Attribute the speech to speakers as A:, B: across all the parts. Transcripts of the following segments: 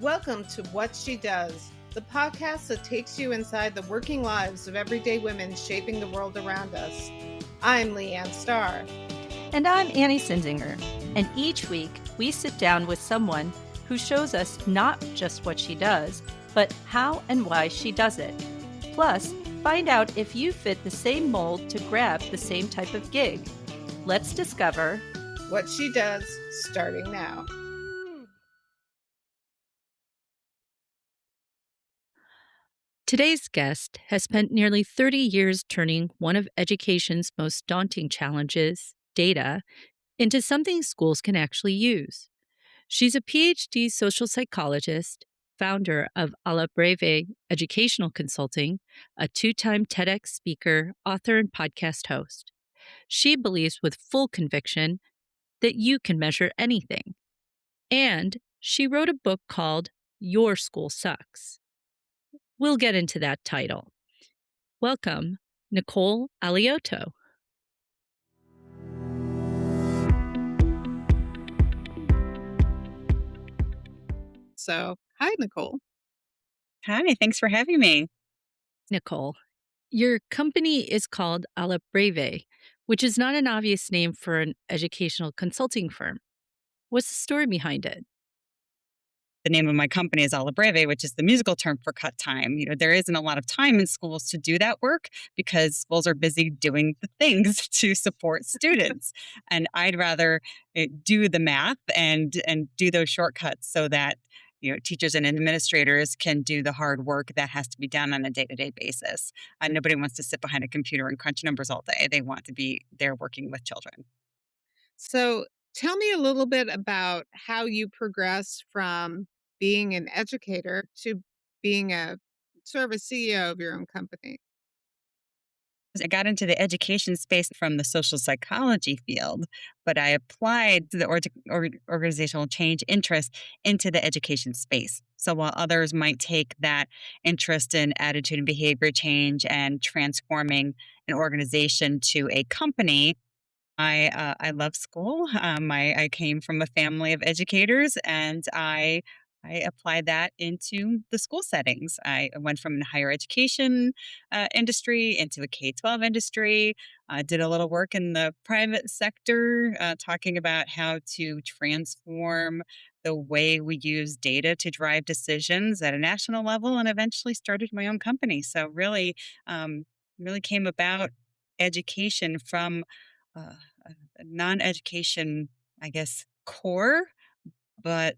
A: Welcome to What She Does, the podcast that takes you inside the working lives of everyday women shaping the world around us. I'm Leanne Starr.
B: And I'm Annie Sinzinger. And each week, we sit down with someone who shows us not just what she does, but how and why she does it. Plus, find out if you fit the same mold to grab the same type of gig. Let's discover
A: What She Does, starting now.
B: Today's guest has spent nearly 30 years turning one of education's most daunting challenges, data, into something schools can actually use. She's a PhD social psychologist, founder of Alla Breve Educational Consulting, a two-time TEDx speaker, author, and podcast host. She believes with full conviction that you can measure anything. And she wrote a book called Your School Sucks. We'll get into that title. Welcome, Nicole Alioto.
A: So, hi, Nicole.
C: Hi, thanks for having me.
B: Nicole, your company is called Alla Breve, which is not an obvious name for an educational consulting firm. What's the story behind it?
C: The name of my company is Alla Breve, which is the musical term for cut time. There isn't a lot of time in schools to do that work because schools are busy doing the things to support students. And I'd rather do the math and do those shortcuts so that teachers and administrators can do the hard work that has to be done on a day-to-day basis. Nobody wants to sit behind a computer and crunch numbers all day. They want to be there working with children.
A: So, tell me a little bit about how you progressed from being an educator to being a sort of a CEO of your own company.
C: I got into the education space from the social psychology field, but I applied the organizational change interest into the education space. So while others might take that interest in attitude and behavior change and transforming an organization to a company, I love school. I came from a family of educators, and I applied that into the school settings. I went from the higher education industry into a K-12 industry. Did a little work in the private sector, talking about how to transform the way we use data to drive decisions at a national level, and eventually started my own company. So um, really came about education from uh, a non-education, I guess, core, but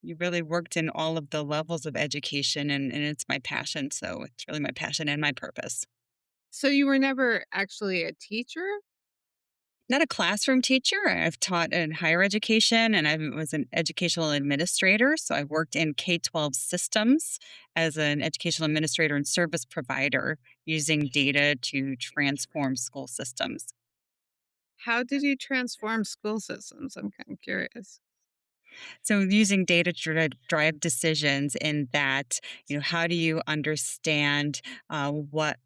C: you really worked in all of the levels of education, and it's my passion. So it's really my passion and my purpose.
A: So, you were never actually a teacher?
C: Not a classroom teacher. I've taught in higher education and I was an educational administrator. So I worked in K-12 systems as an educational administrator and service provider using data to transform school systems.
A: How did you transform school systems? I'm kind of curious.
C: So using data to drive decisions in that, how do you understand what,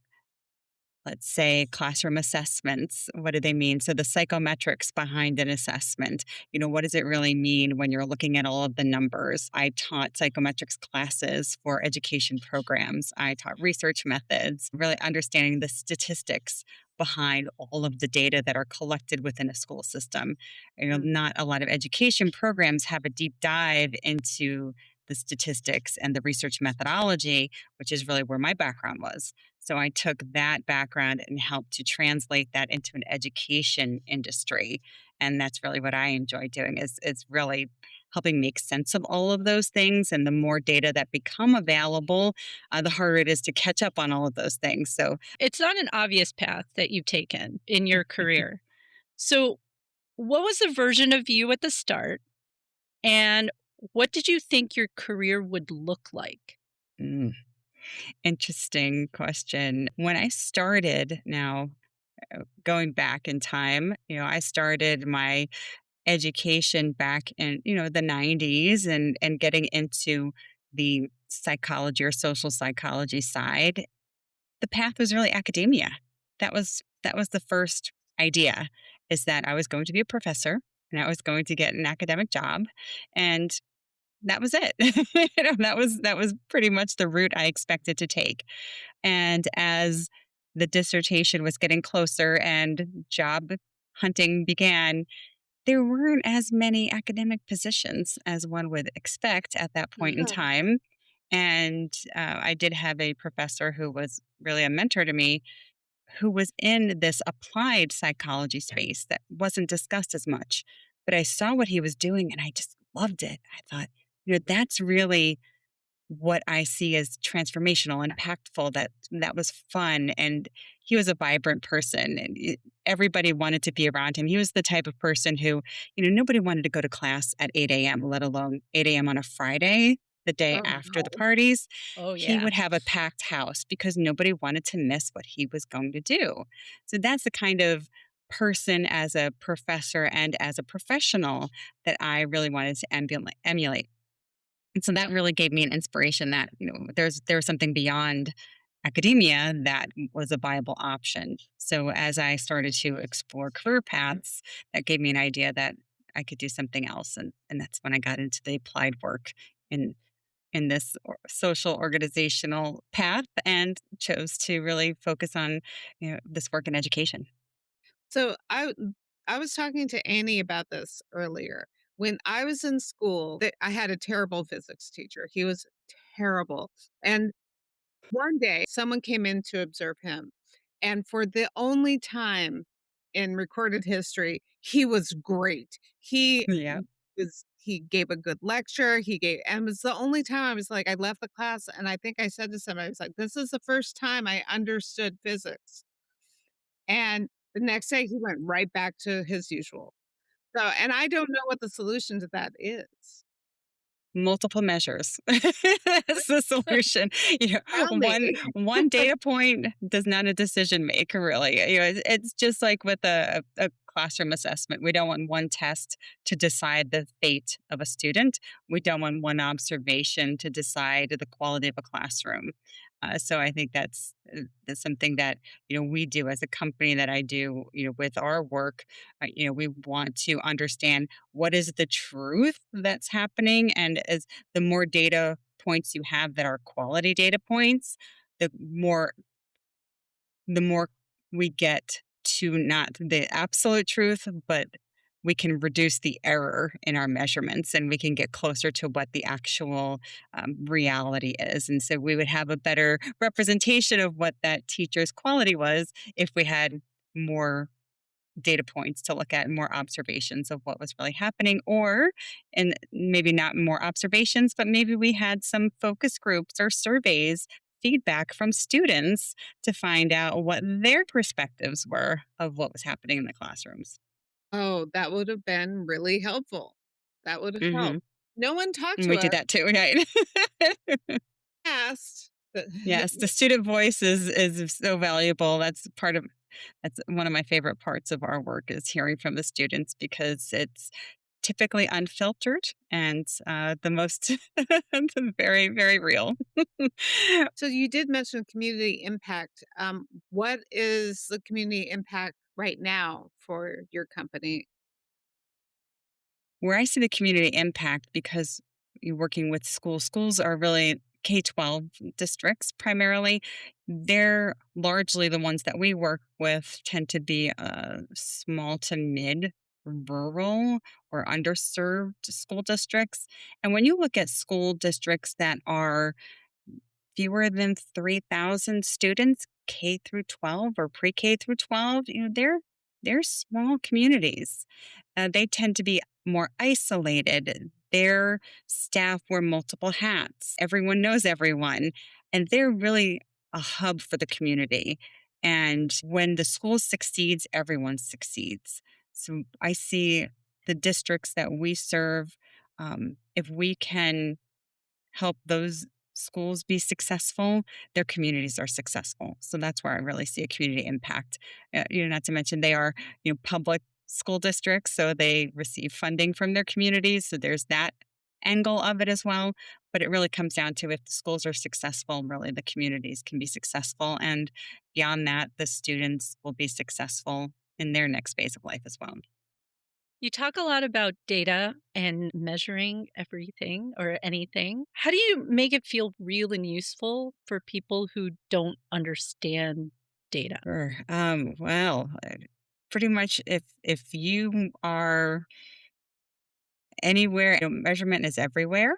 C: let's say, classroom assessments, what do they mean? So the psychometrics behind an assessment, what does it really mean when you're looking at all of the numbers? I taught psychometrics classes for education programs. I taught research methods, really understanding the statistics behind all of the data that are collected within a school system. Not a lot of education programs have a deep dive into the statistics and the research methodology, which is really where my background was. So I took that background and helped to translate that into an education industry. And that's really what I enjoy doing is really helping make sense of all of those things. And the more data that become available, the harder it is to catch up on all of those things. So
B: It's not an obvious path that you've taken in your career. So, what was the version of you at the start? And what did you think your career would look like?
C: mm, interesting question. When I started now, going back in time, I started my education back in the 90s and getting into the psychology or social psychology side. The path was really academia. That was the first idea, is that I was going to be a professor and I was going to get an academic job, and that was it. That was pretty much the route I expected to take. And as the dissertation was getting closer and job hunting began, there weren't as many academic positions as one would expect at that point in
A: Uh-huh.
C: time. And I did have a professor who was really a mentor to me, who was in this applied psychology space that wasn't discussed as much. But I saw what he was doing and I just loved it. I thought, that's really what I see as transformational, impactful, that was fun. And he was a vibrant person and everybody wanted to be around him. He was the type of person who, nobody wanted to go to class at 8 a.m., let alone 8 a.m. on a Friday, the day
A: Oh,
C: after the
A: no.
C: parties.
B: Oh,
C: He
B: yeah.
C: would have a packed house because nobody wanted to miss what he was going to do. So that's the kind of person as a professor and as a professional that I really wanted to emulate. And so that really gave me an inspiration that, there's something beyond academia that was a viable option. So as I started to explore career paths, that gave me an idea that I could do something else. And that's when I got into the applied work in in this social organizational path and chose to really focus on, this work in education.
A: So I was talking to Annie about this earlier. When I was in school, I had a terrible physics teacher. He was terrible. And one day someone came in to observe him. And for the only time in recorded history, he was great.
C: Yeah.
A: He gave a good lecture. And it was the only time I was like, I left the class and I think I said to somebody, I was like, this is the first time I understood physics. And the next day, he went right back to his usual. So and I don't know what the solution to that is.
C: Multiple measures. That's the solution.
A: Tell
C: One
A: me.
C: one data point does not a decision maker, really. It's just like with a classroom assessment. We don't want one test to decide the fate of a student. We don't want one observation to decide the quality of a classroom. So I think that's something that we do as a company, that I do with our work. We want to understand what is the truth that's happening, and as the more data points you have that are quality data points, the more the more we get to not the absolute truth, but we can reduce the error in our measurements and we can get closer to what the actual reality is. And so we would have a better representation of what that teacher's quality was if we had more data points to look at, more observations of what was really happening, or and maybe not more observations, but maybe we had some focus groups or surveys, feedback from students to find out what their perspectives were of what was happening in the classrooms.
A: Oh, that would have been really helpful. That would have
C: Hmm.
A: helped. No one talked
C: And
A: to
C: we do
A: us.
C: that too, right?
A: Asked, but
C: Yes, the student voice is so valuable. That's one of my favorite parts of our work, is hearing from the students, because it's typically unfiltered and the most very, very real.
A: so you did mention community impact. What is the community impact right now for your company?
C: Where I see the community impact, because you're working with schools are really K-12 districts primarily. They're largely the ones that we work with tend to be small to mid rural or underserved school districts. And when you look at school districts that are fewer than 3,000 students, K through 12 or pre-K through 12, they're small communities. They tend to be more isolated. Their staff wear multiple hats. Everyone knows everyone, and they're really a hub for the community. And when the school succeeds, everyone succeeds. So I see the districts that we serve, if we can help those schools be successful, their communities are successful. So that's where I really see a community impact. Not to mention they are, public school districts, so they receive funding from their communities. So there's that angle of it as well. But it really comes down to, if the schools are successful, really the communities can be successful. And beyond that, the students will be successful in their next phase of life as well.
B: You talk a lot about data and measuring everything or anything. How do you make it feel real and useful for people who don't understand data?
C: Sure. Well, pretty much if you are anywhere, measurement is everywhere.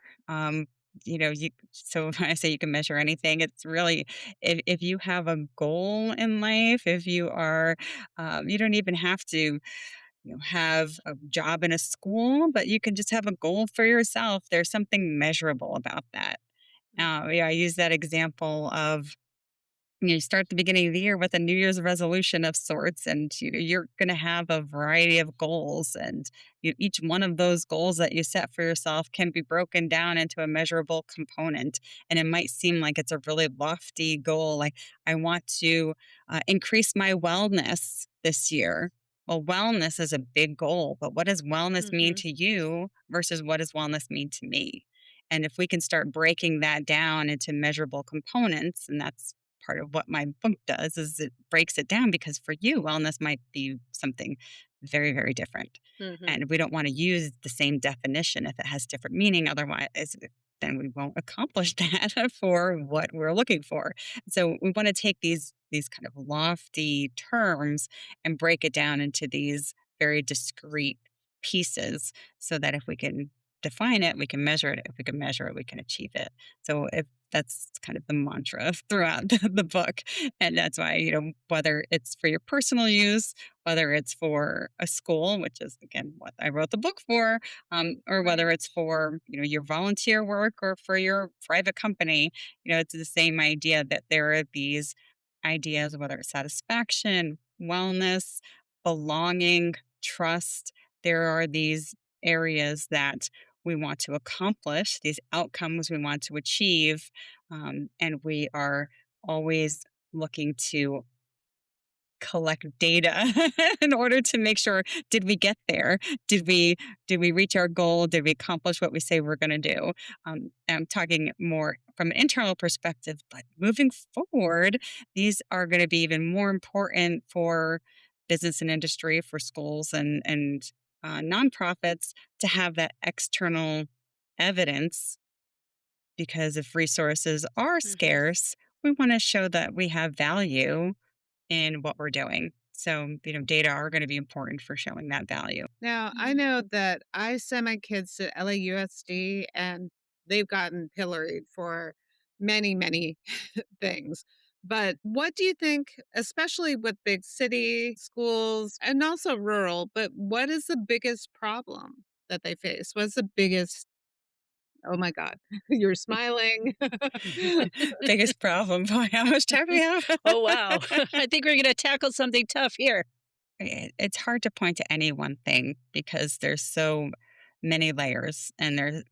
C: You so when I say you can measure anything, it's really if you have a goal in life, if you are, you don't even have to have a job in a school, but you can just have a goal for yourself. There's something measurable about that. Yeah, I use that example of you start the beginning of the year with a New Year's resolution of sorts, and you're going to have a variety of goals, and each one of those goals that you set for yourself can be broken down into a measurable component. And it might seem like it's a really lofty goal, like I want to increase my wellness this year. Well, wellness is a big goal, but what does wellness mean
B: Mhm.
C: to you versus what does wellness mean to me? And if we can start breaking that down into measurable components, and that's part of what my book does is it breaks it down because for you wellness might be something very very different,
B: Mhm.
C: and we don't want to use the same definition if it has different meaning. Otherwise then we won't accomplish that for what we're looking for. So we want to take these kind of lofty terms and break it down into these very discrete pieces so that if we can define it we can measure it, if we can measure it we can achieve it. So if that's kind of the mantra throughout the book. And that's why, whether it's for your personal use, whether it's for a school, which is again what I wrote the book for, or
A: Right.
C: whether it's for, your volunteer work or for your private company, it's the same idea that there are these ideas, whether it's satisfaction, wellness, belonging, trust. There are these areas that we want to accomplish, these outcomes we want to achieve, and we are always looking to collect data in order to make sure, did we get there, did we reach our goal, did we accomplish what we say we're going to do. I'm talking more from an internal perspective, but moving forward these are going to be even more important for business and industry, for schools and nonprofits, to have that external evidence, because if resources are
B: Mhm.
C: scarce we want to show that we have value in what we're doing. So, data are going to be important for showing that value.
A: Now, I
B: Mhm.
A: know that I send my kids to LAUSD and they've gotten pilloried for many, many things. But what do you think, especially with big city schools and also rural, but what is the biggest problem that they face? What's the biggest, oh my God, you're smiling.
C: Biggest problem. Boy, how much time do we have?
B: Oh, wow. I think we're gonna tackle something tough here.
C: It's hard to point to any one thing because there's so many layers, and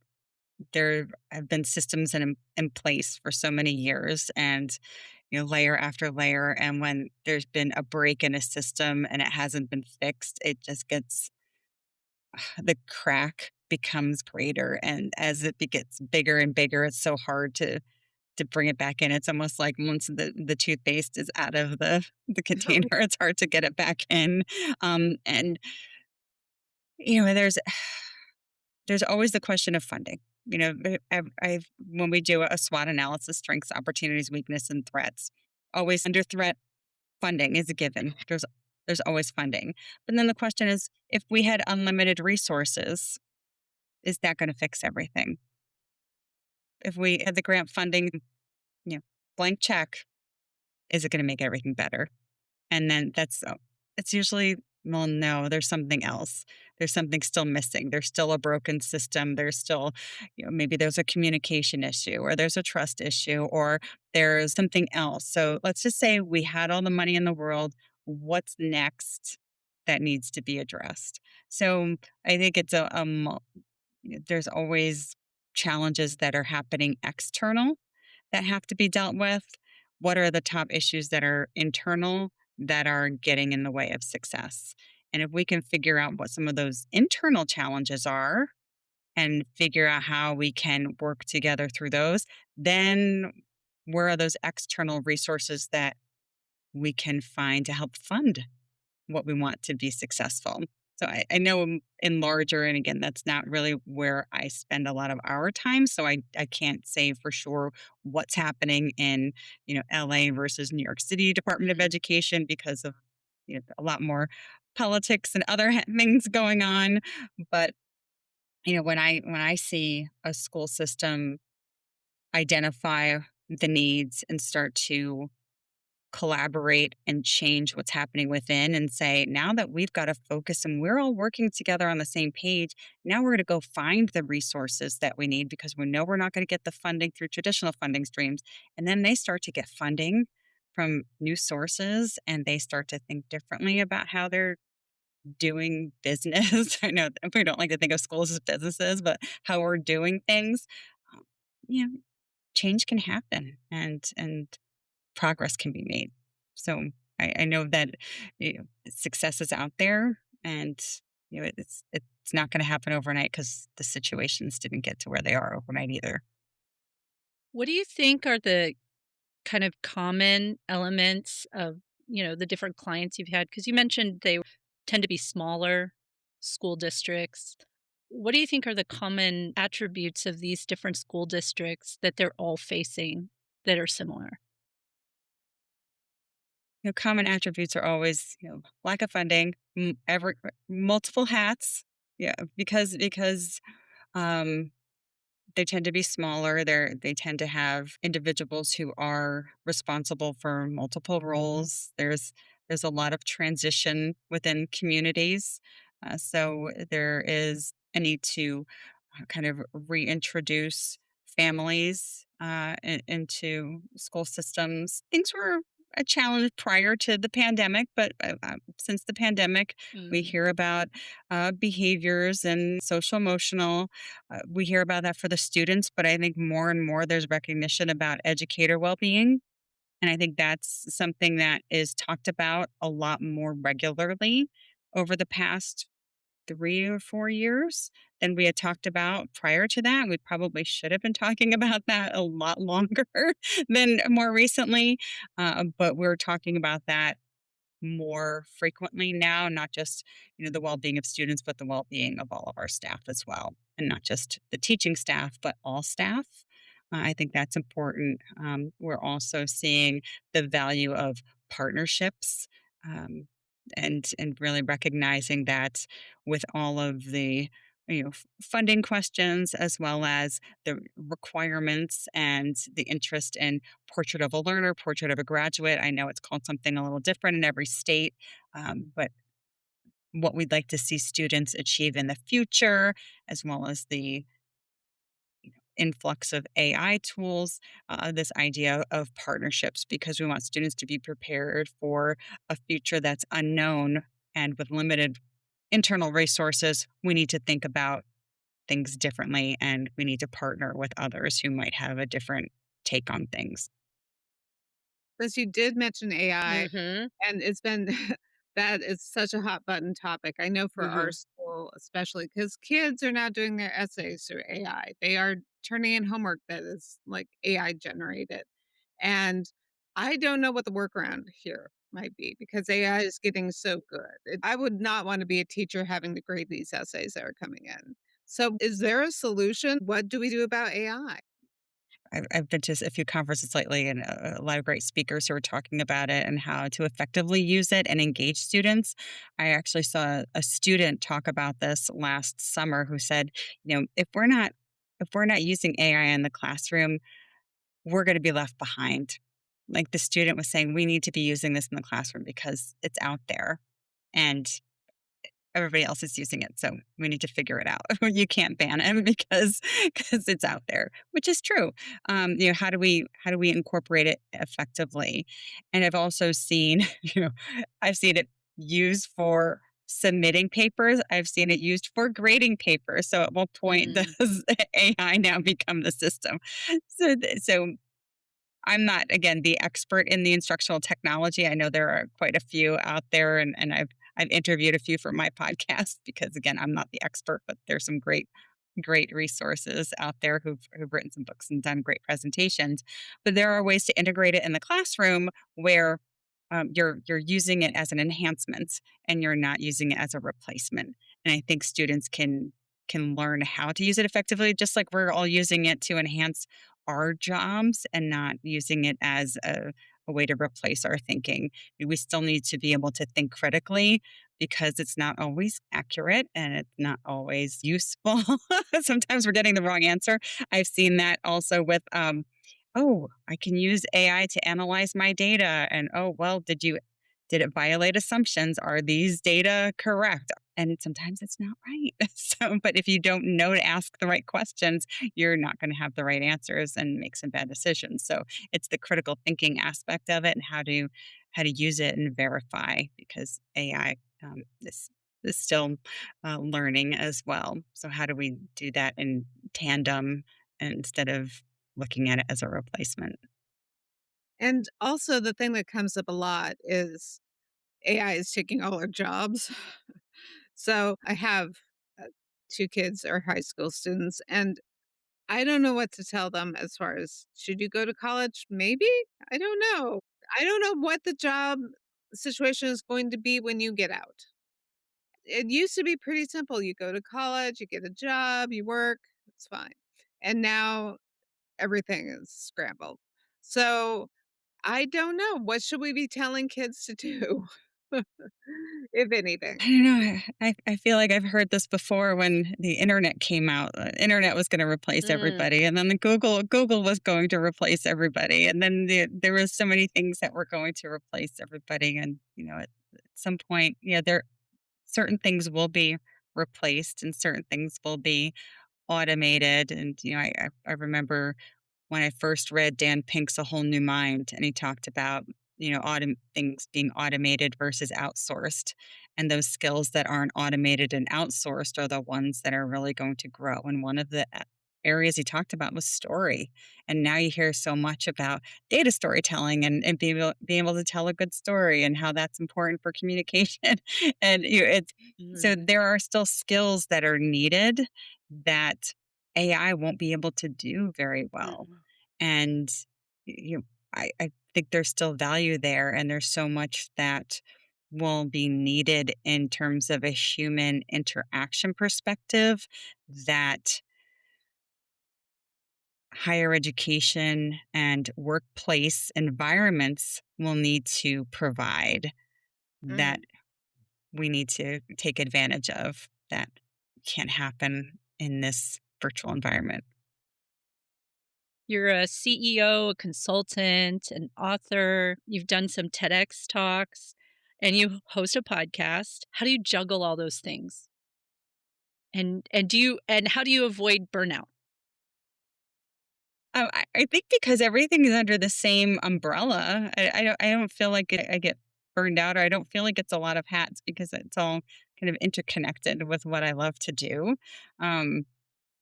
C: there have been systems in place for so many years, and layer after layer. And when there's been a break in a system and it hasn't been fixed, it just gets, the crack becomes greater, and as it gets bigger and bigger it's so hard to bring it back in. It's almost like once the toothpaste is out of the container it's hard to get it back in. And there's always the question of funding. I've when we do a SWOT analysis, strengths, opportunities, weakness, and threats, always under threat, funding is a given. There's always funding. But then the question is, if we had unlimited resources, is that going to fix everything? If we had the grant funding, you know, blank check, is it going to make everything better? And then it's usually, well, no, there's something else. There's something still missing. There's still a broken system. There's still, maybe there's a communication issue or there's a trust issue or there's something else. So let's just say we had all the money in the world. What's next that needs to be addressed? So I think there's always challenges that are happening external that have to be dealt with. What are the top issues that are internal that are getting in the way of success? And if we can figure out what some of those internal challenges are and figure out how we can work together through those, then where are those external resources that we can find to help fund what we want to be successful? So I know in larger, and again, that's not really where I spend a lot of our time. So I can't say for sure what's happening in, LA versus New York City Department of
B: Mm.
C: Education because of a lot more politics and other things going on. But when I see a school system identify the needs and start to collaborate and change what's happening within and say, now that we've got to focus and we're all working together on the same page, now we're going to go find the resources that we need because we know we're not going to get the funding through traditional funding streams. And then they start to get funding from new sources and they start to think differently about how they're doing business. I know that we don't like to think of schools as businesses, but how we're doing things. um, you know, Change can happen and progress can be made. So I know that success is out there, and it's not going to happen overnight because the situations didn't get to where they are overnight either.
B: What do you think are the kind of common elements of, the different clients you've had? Because you mentioned they tend to be smaller school districts. What do you think are the common attributes of these different school districts that they're all facing that are similar?
C: Common attributes are always lack of funding, multiple hats. Yeah, because um, they tend to be smaller. They tend to have individuals who are responsible for multiple roles. There's a lot of transition within communities, so there is a need to kind of reintroduce families into school systems. Things were a challenge prior to the pandemic, but since the pandemic, we
B: Mm.
C: hear about behaviors and social emotional. We hear about that for the students, but I think more and more there's recognition about educator well being. And I think that's something that is talked about a lot more regularly over the past 3 or 4 years than we had talked about prior to that. We probably should have been talking about that a lot longer than more recently. But we're talking about that more frequently now, not just the well-being of students, but the well-being of all of our staff as well, and not just the teaching staff, but all staff. I think that's important. We're also seeing the value of partnerships, um, and really recognizing that with all of the funding questions as well as the requirements and the interest in portrait of a learner, portrait of a graduate. I know it's called something a little different in every state, but what we'd like to see students achieve in the future, as well as the influx of AI tools, this idea of partnerships, because we want students to be prepared for a future that's unknown. And with limited internal resources, we need to think about things differently and we need to partner with others who might have a different take on things.
A: Since you did mention AI,
B: Mhm.
A: and it's been that is such a hot button topic. I know for our
B: Mhm.
A: school, especially because kids are now doing their essays through AI. They are turning in homework that is like AI generated. And I don't know what the workaround here might be because AI is getting so good. I would not want to be a teacher having to grade these essays that are coming in. So, is there a solution? What do we do about AI?
C: I've been to a few conferences lately and a lot of great speakers who are talking about it and how to effectively use it and engage students. I actually saw a student talk about this last summer who said, if we're not using AI in the classroom, we're going to be left behind. Like the student was saying, we need to be using this in the classroom because it's out there. And everybody else is using it, so we need to figure it out. You can't ban it because it's out there, which is true. How do we incorporate it effectively? And I've also seen, I've seen it used for submitting papers. I've seen it used for grading papers. So at what point
B: Mm.
C: does AI now become the system? So I'm not, again, the expert in the instructional technology. I know there are quite a few out there, and I've interviewed a few for my podcast because, again, I'm not the expert, but there's some great resources out there who've written some books and done great presentations. But there are ways to integrate it in the classroom where you're using it as an enhancement and you're not using it as a replacement. And I think students can learn how to use it effectively, just like we're all using it to enhance our jobs and not using it as a way to replace our thinking. We still need to be able to think critically because it's not always accurate and it's not always useful. Sometimes we're getting the wrong answer. I've seen that also with oh, I can use AI to analyze my data. And oh, well, did it violate assumptions? Are these data correct? And sometimes it's not right. So, but if you don't know to ask the right questions, you're not going to have the right answers and make some bad decisions. So it's the critical thinking aspect of it and how to use it and verify because AI is still learning as well. So how do we do that in tandem instead of looking at it as a replacement?
A: And also the thing that comes up a lot is AI is taking all our jobs. So I have, uh, 2 kids are high school students, and I don't know what to tell them as far as, "Should you go to college? Maybe? I don't know." I don't know what the job situation is going to be when you get out. It used to be pretty simple. You go to college, you get a job, you work, it's fine. And now everything is scrambled. So, I don't know. What should we be telling kids to do? If anything?
C: I don't know. I feel like I've heard this before when the internet came out. Internet was going to replace
B: Mm.
C: everybody, and then Google was going to replace everybody, and then there was so many things that were going to replace everybody. And at some point, yeah, there certain things will be replaced, and certain things will be automated. And I remember when I first read Dan Pink's A Whole New Mind, and he talked about, things being automated versus outsourced. And those skills that aren't automated and outsourced are the ones that are really going to grow. And one of the areas he talked about was story. And now you hear so much about data storytelling and being able to tell a good story and how that's important for communication. And so
B: Mhm.
C: there are still skills that are needed that AI won't be able to do very well.
B: Mm.
C: And I think there's still value there, and there's so much that will be needed in terms of a human interaction perspective that higher education and workplace environments will need to provide that
A: Mhm.
C: we need to take advantage of that can't happen in this virtual environment.
B: You're a CEO, a consultant, an author. You've done some TEDx talks and you host a podcast. How do you juggle all those things? And how do you avoid burnout?
C: I think because everything is under the same umbrella, I don't feel like I get burned out, or I don't feel like it's a lot of hats because it's all kind of interconnected with what I love to do. Um,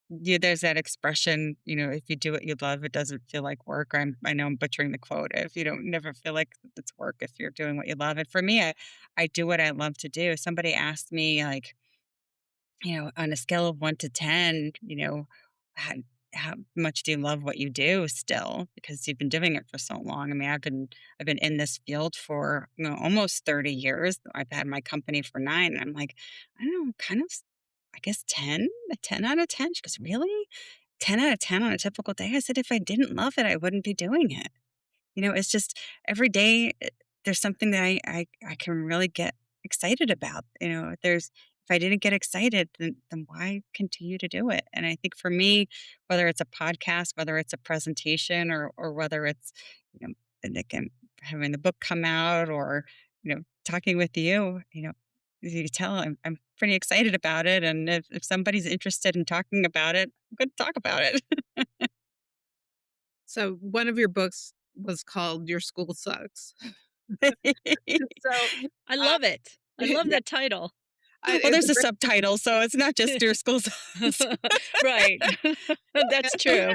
C: yeah, there's that expression, if you do what you love, it doesn't feel like work. I know I'm butchering the quote. If you don't never feel like it's work if you're doing what you love. And for me, I do what I love to do. Somebody asked me like, on a scale of 1 to 10, how, how much do you love what you do still? Because you've been doing it for so long. I mean, I've been in this field for almost 30 years. I've had my company for 9. And I'm like, I don't know, kind of, I guess 10, a 10 out of 10. She goes, really? 10 out of 10 on a typical day? I said, if I didn't love it, I wouldn't be doing it. It's just every day there's something that I can really get excited about. If I didn't get excited, then why continue to do it? And I think for me, whether it's a podcast, whether it's a presentation, or whether it's and again having the book come out, or talking with you, you can tell I'm pretty excited about it. And if somebody's interested in talking about it, I'm going to talk about it.
A: So one of your books was called Your School Sucks. So,
B: I
A: uh,
B: love it. I love
A: yeah,
B: that title.
C: Well,
A: it's
C: there's
A: a
C: a
A: great
C: subtitle, so it's not just your school's.
B: Right. That's true.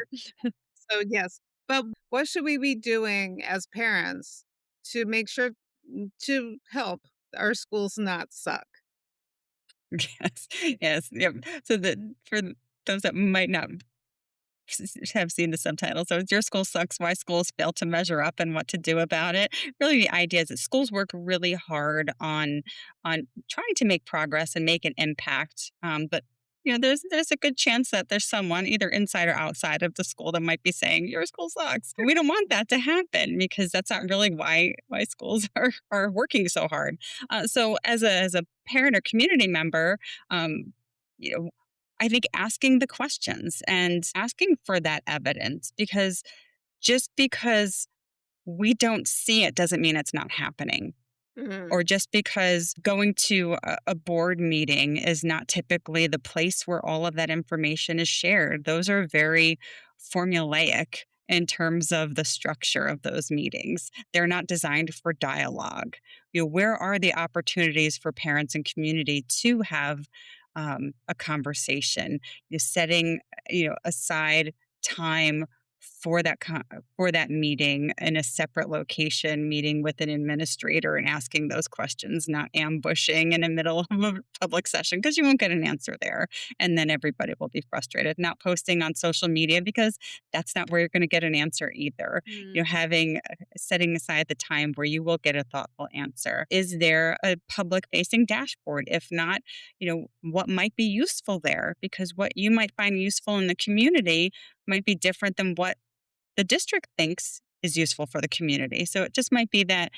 A: so yes. But what should we be doing as parents to make sure to help our schools not suck?
C: Yes, yes, yep. So that for those that might not have seen the subtitle. So it's Your School Sucks, Why Schools Fail to Measure Up and What to Do About It. Really the idea is that schools work really hard on trying to make progress and make an impact. But there's a good chance that there's someone either inside or outside of the school that might be saying your school sucks. We don't want that to happen because that's not really why schools are working so hard. So as a parent or community member, you know, I think asking the questions and asking for that evidence, because just because we don't see it doesn't mean it's not happening.
A: Mhm.
C: Or just because going to a board meeting is not typically the place where all of that information is shared. Those are very formulaic in terms of the structure of those meetings. They're not designed for dialogue. Where are the opportunities for parents and community to have a conversation? Setting aside time for for that meeting in a separate location, meeting with an administrator and asking those questions, not ambushing in the middle of a public session because you won't get an answer there. And then everybody will be frustrated. Not posting on social media because that's not where you're going to get an answer either.
B: Mm.
C: Having setting aside the time where you will get a thoughtful answer. Is there a public facing dashboard? If not, what might be useful there? Because what you might find useful in the community might be different than what the district thinks is useful for the community. So it just might be that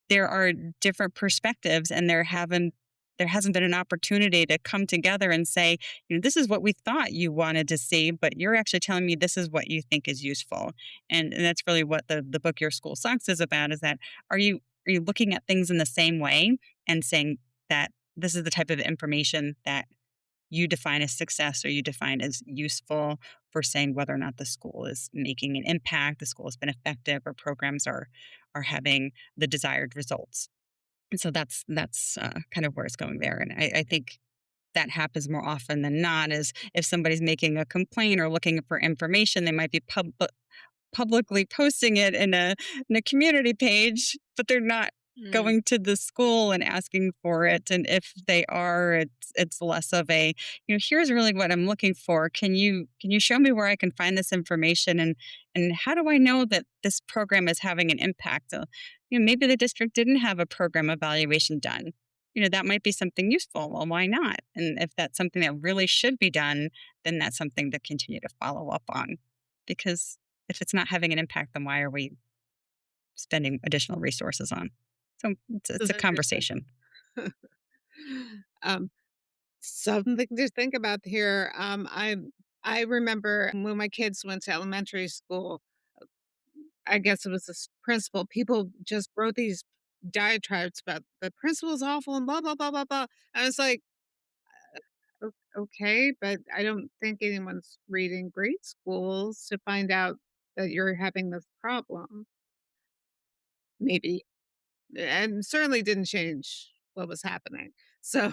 C: there are different perspectives and there hasn't been an opportunity to come together and say, this is what we thought you wanted to see, but you're actually telling me this is what you think is useful. And that's really what the book Your School Sucks is about, is that are you looking at things in the same way and saying that this is the type of information that you define as success or you define as useful for saying whether or not the school is making an impact, the school has been effective, or programs are having the desired results. And so that's kind of where it's going there. And I think that happens more often than not is if somebody's making a complaint or looking for information, they might be publicly posting it in a community page, but they're not
B: Mm.
C: going to the school and asking for it. And if they are, it's less of a, here's really what I'm looking for. Can you show me where I can find this information, and how do I know that this program is having an impact? Maybe the district didn't have a program evaluation done. That might be something useful. Well, why not? And if that's something that really should be done, then that's something to continue to follow up on, because if it's not having an impact, then why are we spending additional resources on? So it's
A: This
C: a
A: is interesting.
C: conversation.
A: Um, Something to think about here. I remember when my kids went to elementary school, I guess it was this principal, people just wrote these diatribes about the principal's awful and blah, blah, blah, blah, blah. I was like, Okay, but I don't think anyone's reading grade schools to find out that you're having this problem." Maybe. And certainly didn't change what was happening. So,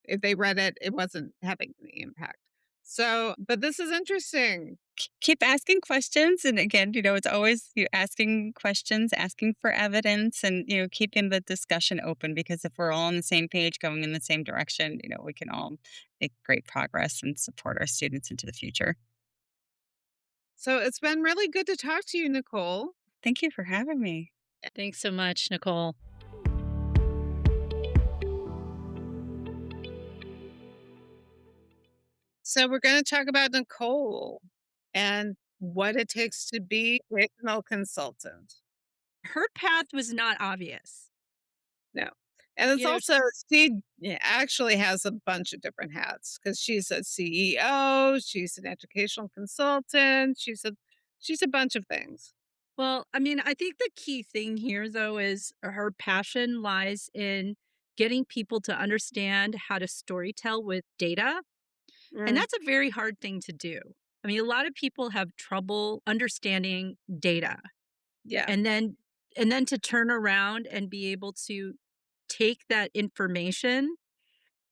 A: if they read it, it wasn't having any impact. So, but this is interesting.
C: Keep asking questions. And again, it's always you asking questions, asking for evidence, and, keeping the discussion open, because if we're all on the same page going in the same direction, we can all make great progress and support our students into the future.
A: So, it's been really good to talk to you, Nicole.
C: Thank you for having me.
B: Thanks so much, Nicole.
A: So, we're going to talk about Nicole and what it takes to be a professional consultant.
B: Her path was not obvious.
A: No. And it's
B: You know,
A: also she actually has a bunch of different hats because she's a CEO, she's an educational consultant, she's a bunch of things.
B: well, I mean, I think the key thing here, though, is her passion lies in getting people to understand how to storytell with data. And
A: Mm,
B: that's a very hard thing to do. I mean, a lot of people have trouble understanding data
A: yeah.
B: and then to turn around and be able to take that information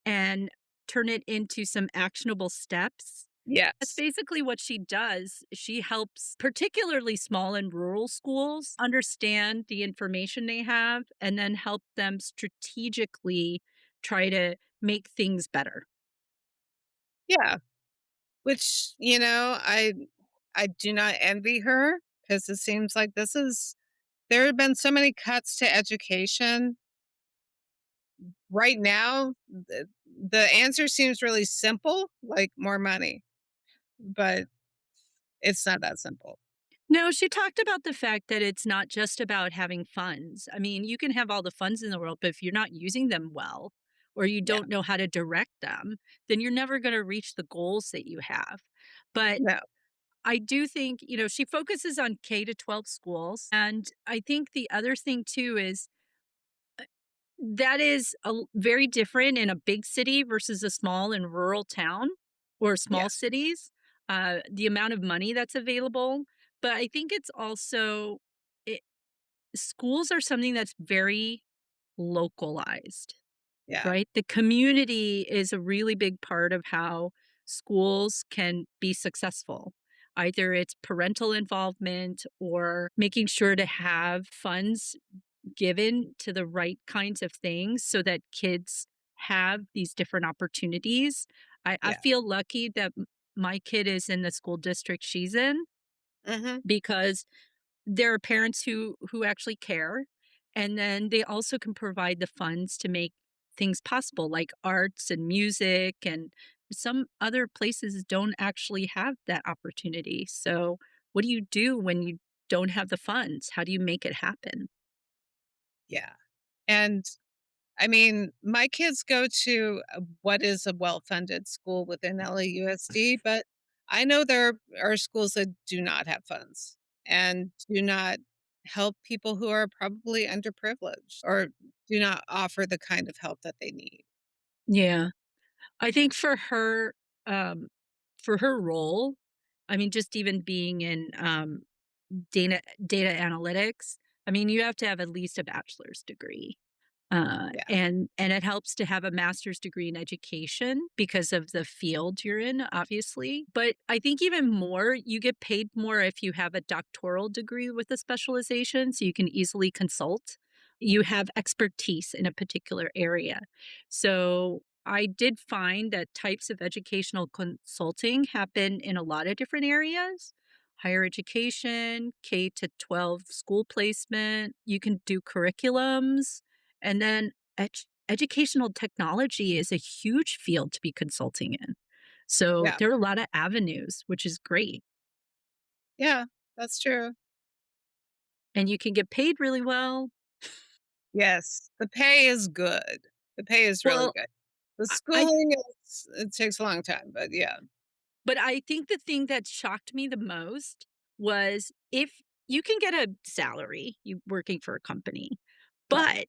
B: and turn it into some actionable steps. That's
A: Yes.
B: basically what she does. She helps particularly small and rural schools understand the information they have and then help them strategically try to make things better.
A: Yeah. Which, I I do not envy her because it seems like there have been so many cuts to education. Right now, the answer seems really simple, like more money, but it's not that simple.
B: No, she talked about the fact that it's not just about having funds. I mean, you can have all the funds in the world, but if you're not using them well or you
A: Yeah.
B: don't know how to direct them, then you're never going to reach the goals that you have. But
A: No.
B: I do think, she focuses on K to 12 schools. And I think the other thing too is that is very different in a big city versus a small and rural town or
A: Yeah.
B: small cities, the amount of money that's available. But I think it's also, it, schools are something that's very localized,
A: Yeah.
B: right? The community is a really big part of how schools can be successful. Either it's parental involvement or making sure to have funds given to the right kinds of things so that kids have these different opportunities. I
A: Yeah.
B: feel lucky that my kid is in the school district she's in
A: Mhm.
B: because there are parents who actually care, and then they also can provide the funds to make things possible, like arts and music, and some other places don't actually have that opportunity. So, what do you do when you don't have the funds? How do you make it happen?
A: Yeah. And I mean, my kids go to what is a well-funded school within LAUSD, but I know there are schools that do not have funds and do not help people who are probably underprivileged or do not offer the kind of help that they need.
B: Yeah. I think um, for her role, I mean, just even being in data analytics, I mean, you have to have at least a bachelor's degree.
A: Yeah.
B: And it helps to have a master's degree in education because of the field you're in, obviously. But I think even more, you get paid more if you have a doctoral degree with a specialization, so you can easily consult. You have expertise in a particular area. So I did find that types of educational consulting happen in a lot of different areas. Higher education, K to 12 school placement. You can do curriculums, and then educational technology is a huge field to be consulting in. So
A: Yeah.
B: there are a lot of avenues, which is great.
A: Yeah. That's true.
B: And you can get paid really well.
A: Yes. The pay is good. The pay is really
B: Well,
A: good. The
B: I
A: schooling it takes a long time, but yeah.
B: but I think the thing that shocked me the most was if you can get a salary, you working for a company,
A: Right.
B: but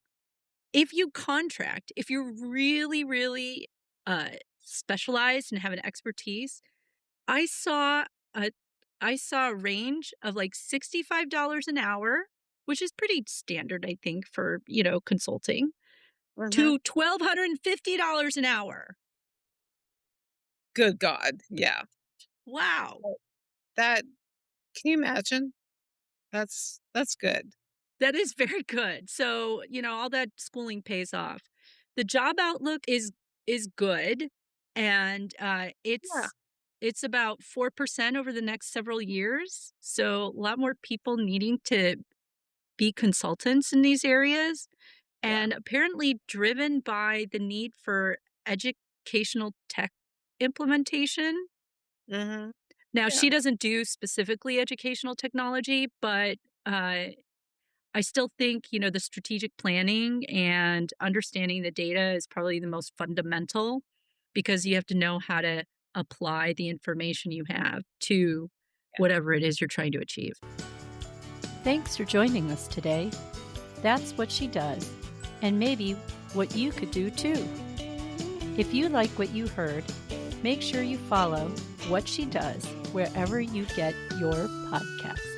B: if you contract, if you're really, really specialized and have an expertise, I saw a I saw a range of, like, $65 an hour, which is pretty standard, I think, for, consulting,
A: Mhm.
B: to $1,250 an hour.
A: Good God. Yeah.
B: Wow.
A: That can you imagine? That's good.
B: That is very good. So, all that schooling pays off. The job outlook is good, and,
A: Yeah.
B: it's about 4% over the next several years, so a lot more people needing to be consultants in these areas,
A: Yeah.
B: and apparently driven by the need for educational tech implementation.
A: Mhm.
B: Now,
A: Yeah.
B: she doesn't do specifically educational technology, but uh, I still think, the strategic planning and understanding the data is probably the most fundamental because you have to know how to apply the information you have to
A: Yeah.
B: whatever it is you're trying to achieve. Thanks for joining us today. That's what she does, and maybe what you could do too. If you like what you heard, make sure you follow What She Does wherever you get your podcasts.